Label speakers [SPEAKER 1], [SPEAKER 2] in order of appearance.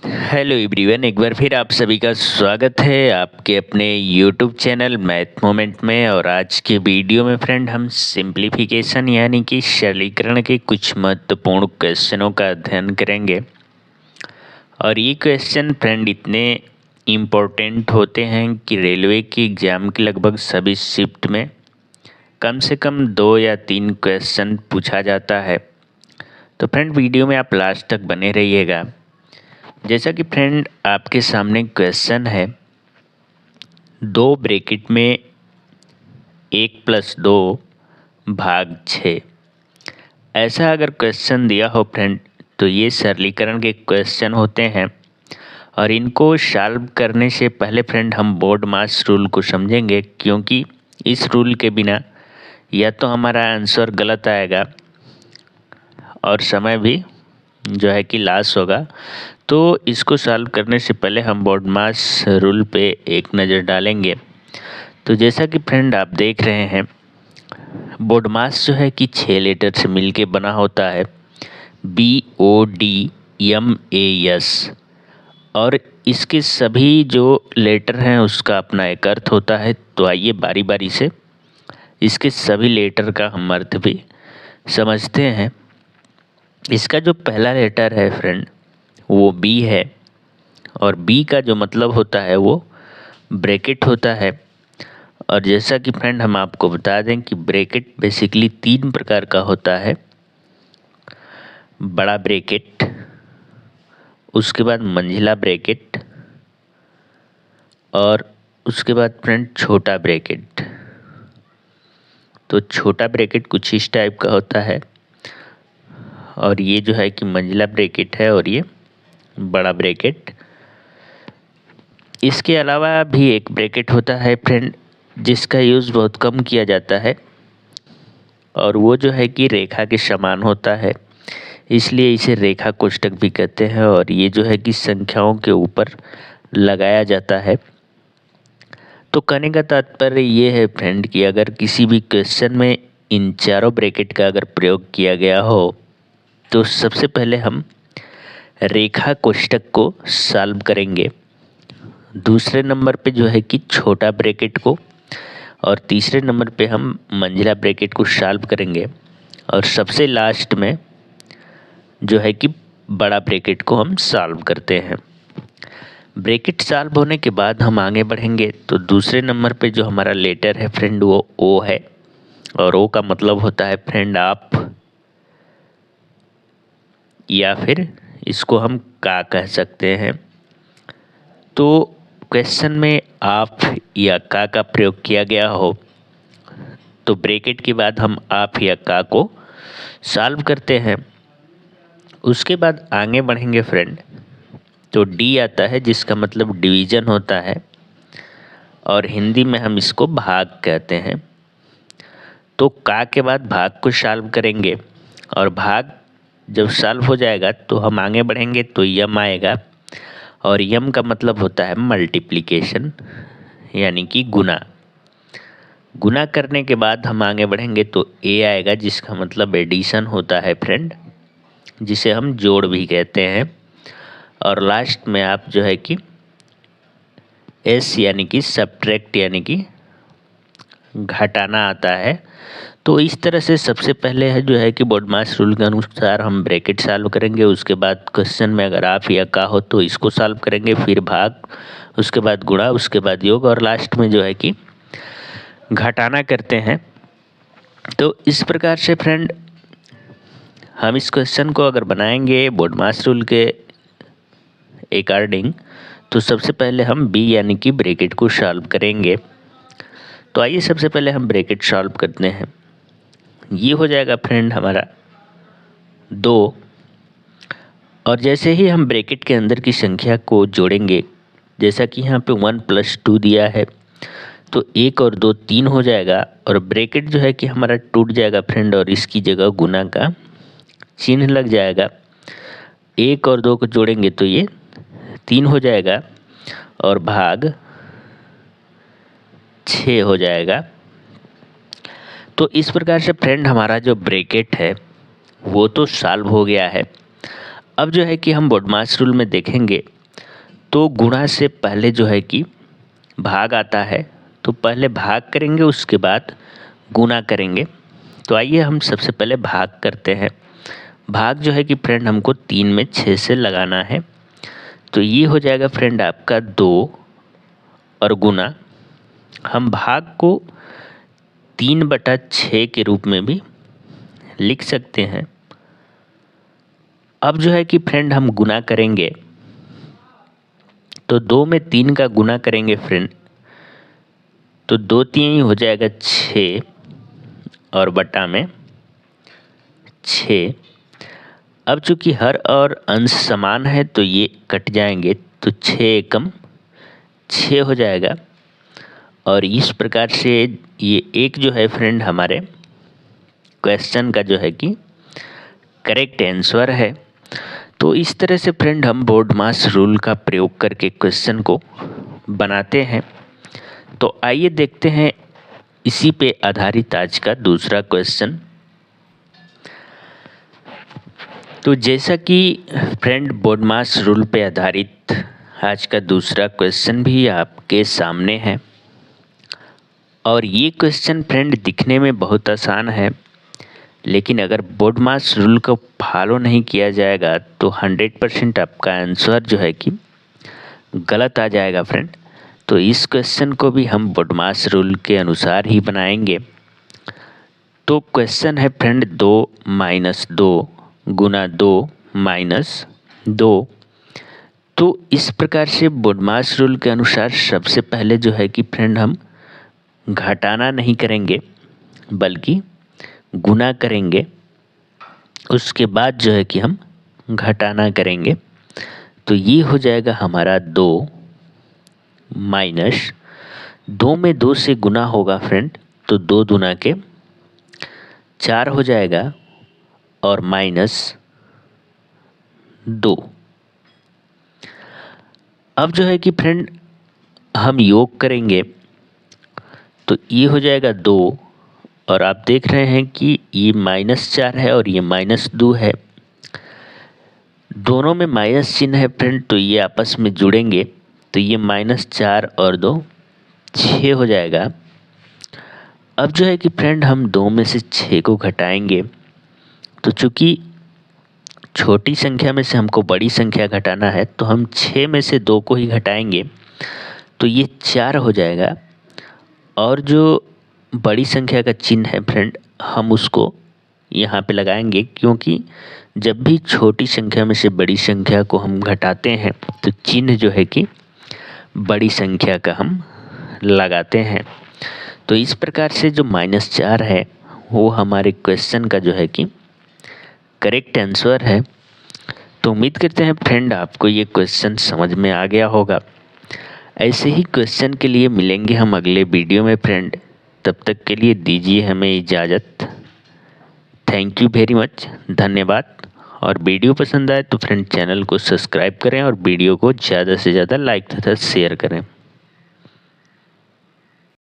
[SPEAKER 1] Hello everyone, एक बार फिर आप सभी का स्वागत है आपके अपने यूट्यूब चैनल मैथ मोमेंट में। और आज के वीडियो में फ्रेंड हम सिंप्लीफिकेशन यानी कि सरलीकरण के कुछ महत्वपूर्ण क्वेश्चनों का अध्ययन करेंगे। और ये क्वेश्चन फ्रेंड इतने इम्पोर्टेंट होते हैं कि रेलवे की एग्ज़ाम के लगभग सभी शिफ्ट में कम से कम 2 या 3 क्वेश्चन पूछा जाता है। तो फ्रेंड वीडियो में आप लास्ट तक बने रहिएगा। जैसा कि फ्रेंड आपके सामने क्वेश्चन है, 2 ब्रैकेट में 1+2 भाग 6, ऐसा अगर क्वेश्चन दिया हो फ्रेंड तो ये सरलीकरण के क्वेश्चन होते हैं। और इनको सॉल्व करने से पहले फ्रेंड हम बोर्ड मास रूल को समझेंगे, क्योंकि इस रूल के बिना या तो हमारा आंसर गलत आएगा और समय भी जो है कि लॉस होगा। तो इसको सॉल्व करने से पहले हम बोर्ड मास रूल पे एक नज़र डालेंगे। तो जैसा कि फ्रेंड आप देख रहे हैं, बोर्ड मास जो है कि 6 लेटर से मिलके बना होता है, BODMAS। और इसके सभी जो लेटर हैं उसका अपना एक अर्थ होता है। तो आइए बारी बारी से इसके सभी लेटर का हम अर्थ भी समझते हैं। इसका जो पहला लेटर है फ्रेंड वो बी है, और बी का जो मतलब होता है वो ब्रैकेट होता है। और जैसा कि फ्रेंड हम आपको बता दें कि ब्रैकेट बेसिकली 3 प्रकार का होता है। बड़ा ब्रैकेट, उसके बाद मंझला ब्रैकेट, और उसके बाद फ्रेंड छोटा ब्रैकेट। तो छोटा ब्रैकेट कुछ इस टाइप का होता है, और ये जो है कि मंझला ब्रैकेट है, और ये बड़ा ब्रैकेट। इसके अलावा भी एक ब्रैकेट होता है फ्रेंड जिसका यूज़ बहुत कम किया जाता है, और वो जो है कि रेखा के समान होता है, इसलिए इसे रेखा कोष्ठक भी कहते हैं। और ये जो है कि संख्याओं के ऊपर लगाया जाता है। तो कहने का तात्पर्य ये है फ्रेंड कि अगर किसी भी क्वेश्चन में इन चारों ब्रैकेट का अगर प्रयोग किया गया हो तो सबसे पहले हम रेखा कोष्ठक को सॉल्व करेंगे, दूसरे नंबर पे जो है कि छोटा ब्रैकेट को, और तीसरे नंबर पे हम मंझला ब्रैकेट को सॉल्व करेंगे, और सबसे लास्ट में जो है कि बड़ा ब्रैकेट को हम सॉल्व करते हैं। ब्रैकेट सॉल्व होने के बाद हम आगे बढ़ेंगे। तो दूसरे नंबर पे जो हमारा लेटर है फ्रेंड वो ओ है, और ओ का मतलब होता है फ्रेंड आप, या फिर इसको हम का कह सकते हैं। तो क्वेश्चन में आप या का प्रयोग किया गया हो तो ब्रैकेट के बाद हम आप या का को सॉल्व करते हैं। उसके बाद आगे बढ़ेंगे फ्रेंड, तो डी आता है जिसका मतलब डिवीज़न होता है, और हिंदी में हम इसको भाग कहते हैं। तो का के बाद भाग को सॉल्व करेंगे, और भाग जब सॉल्व हो जाएगा तो हम आगे बढ़ेंगे तो यम आएगा, और यम का मतलब होता है मल्टीप्लिकेशन यानी कि गुना। गुना करने के बाद हम आगे बढ़ेंगे तो ए आएगा जिसका मतलब एडिशन होता है फ्रेंड, जिसे हम जोड़ भी कहते हैं। और लास्ट में आप जो है कि एस यानी कि सब्ट्रैक्ट यानी कि घटाना आता है। तो इस तरह से सबसे पहले है जो है कि बोर्ड मास रूल के अनुसार हम ब्रैकेट सॉल्व करेंगे, उसके बाद क्वेश्चन में अगर आप या का हो तो इसको सॉल्व करेंगे, फिर भाग, उसके बाद गुणा, उसके बाद योग, और लास्ट में जो है कि घटाना करते हैं। तो इस प्रकार से फ्रेंड हम इस क्वेश्चन को अगर बनाएंगे बोर्ड मास रूल के अकॉर्डिंग, तो सबसे पहले हम बी यानी कि ब्रैकेट को सॉल्व करेंगे। तो आइए सबसे पहले हम ब्रैकेट सॉल्व करते हैं। ये हो जाएगा फ्रेंड हमारा 2, और जैसे ही हम ब्रैकेट के अंदर की संख्या को जोड़ेंगे, जैसा कि यहाँ पे 1+2 दिया है, तो 1 और 2 3 हो जाएगा, और ब्रैकेट जो है कि हमारा टूट जाएगा फ्रेंड, और इसकी जगह गुना का चिन्ह लग जाएगा। 1 और 2 को जोड़ेंगे तो ये 3 हो जाएगा, और भाग 6 हो जाएगा। तो इस प्रकार से फ्रेंड हमारा जो ब्रैकेट है वो तो सॉल्व हो गया है। अब जो है कि हम BODMAS रूल में देखेंगे तो गुणा से पहले जो है कि भाग आता है, तो पहले भाग करेंगे उसके बाद गुणा करेंगे। तो आइए हम सबसे पहले भाग करते हैं। भाग जो है कि फ्रेंड हमको 3 में 6 से लगाना है, तो ये हो जाएगा फ्रेंड आपका 2 और गुना हम भाग को 3/6 के रूप में भी लिख सकते हैं। अब जो है कि फ्रेंड हम गुना करेंगे तो 2 में 3 का गुना करेंगे फ्रेंड, तो 2 3 हो जाएगा 6 और बटा में 6। अब चूंकि हर और अंश समान है तो ये कट जाएंगे, तो 6 एकम 6 हो जाएगा। और इस प्रकार से ये एक जो है फ्रेंड हमारे क्वेश्चन का जो है कि करेक्ट आंसर है। तो इस तरह से फ्रेंड हम BODMAS रूल का प्रयोग करके क्वेश्चन को बनाते हैं। तो आइए देखते हैं इसी पे आधारित आज का दूसरा क्वेश्चन। तो जैसा कि फ्रेंड BODMAS रूल पे आधारित आज का दूसरा क्वेश्चन भी आपके सामने है, और ये क्वेश्चन फ्रेंड दिखने में बहुत आसान है, लेकिन अगर BODMAS रूल को फॉलो नहीं किया जाएगा तो 100% आपका आंसर जो है कि गलत आ जाएगा फ्रेंड। तो इस क्वेश्चन को भी हम BODMAS रूल के अनुसार ही बनाएंगे। तो क्वेश्चन है फ्रेंड 2 - 2 गुना 2 - 2। तो इस प्रकार से BODMAS रूल के अनुसार सबसे पहले जो है कि फ्रेंड हम घटाना नहीं करेंगे बल्कि गुना करेंगे, उसके बाद जो है कि हम घटाना करेंगे। तो ये हो जाएगा हमारा 2 माइनस 2 में 2 से गुना होगा फ्रेंड, तो 2 दूना के 4 हो जाएगा और माइनस 2। अब जो है कि फ्रेंड हम योग करेंगे तो ये हो जाएगा 2, और आप देख रहे हैं कि ये -4 है और ये -2 है, दोनों में माइनस चिन्ह है फ्रेंड, तो ये आपस में जुड़ेंगे, तो ये -4 और 2 6 हो जाएगा। अब जो है कि फ्रेंड हम 2 में से 6 को घटाएंगे, तो चूंकि छोटी संख्या में से हमको बड़ी संख्या घटाना है तो हम 6 में से 2 को ही घटाएंगे, तो ये 4 हो जाएगा। और जो बड़ी संख्या का चिन्ह है फ्रेंड हम उसको यहाँ पे लगाएंगे, क्योंकि जब भी छोटी संख्या में से बड़ी संख्या को हम घटाते हैं तो चिन्ह जो है कि बड़ी संख्या का हम लगाते हैं। तो इस प्रकार से जो -4 है वो हमारे क्वेश्चन का जो है कि करेक्ट आंसर है। तो उम्मीद करते हैं फ्रेंड आपको ये क्वेश्चन समझ में आ गया होगा। ऐसे ही क्वेश्चन के लिए मिलेंगे हम अगले वीडियो में फ्रेंड, तब तक के लिए दीजिए हमें इजाज़त। थैंक यू वेरी मच, धन्यवाद। और वीडियो पसंद आए तो फ्रेंड चैनल को सब्सक्राइब करें और वीडियो को ज़्यादा से ज़्यादा लाइक तथा शेयर करें।